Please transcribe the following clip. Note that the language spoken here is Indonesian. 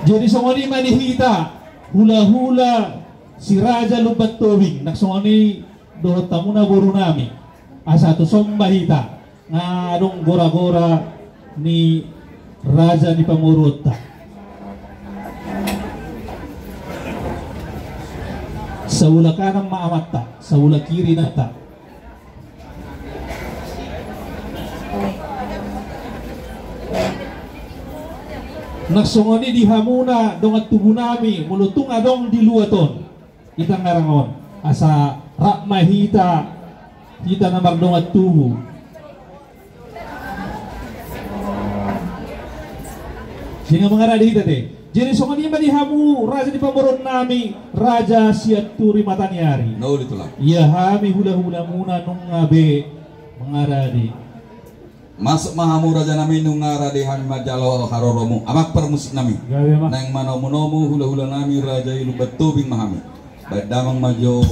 Jadi songoni manihita hula-hula si Raja Lubat Tobing naksongoni do tamuna boru nami asa to sombahita ngadong gora-gora ni Raja ni Pamurutta saula kanang maamatta saula kiri nata naksongoni di hamuna dong at tubuh nami mulutung adong di luaton itang ngarangon asa rakmahita kita namar dong at tubuh sehingga mengaradi kita teh jadi songoni di hamu raja di pamoron nami raja siaturi mataniari no ditulang iya hami hula-hula muna nung ngabe mengaradi masuk mahamu raja nami nungara di hami majalo haroromu amak permusik nami nang manomu hula-hula nami raja ilu betubing mahami badamang majo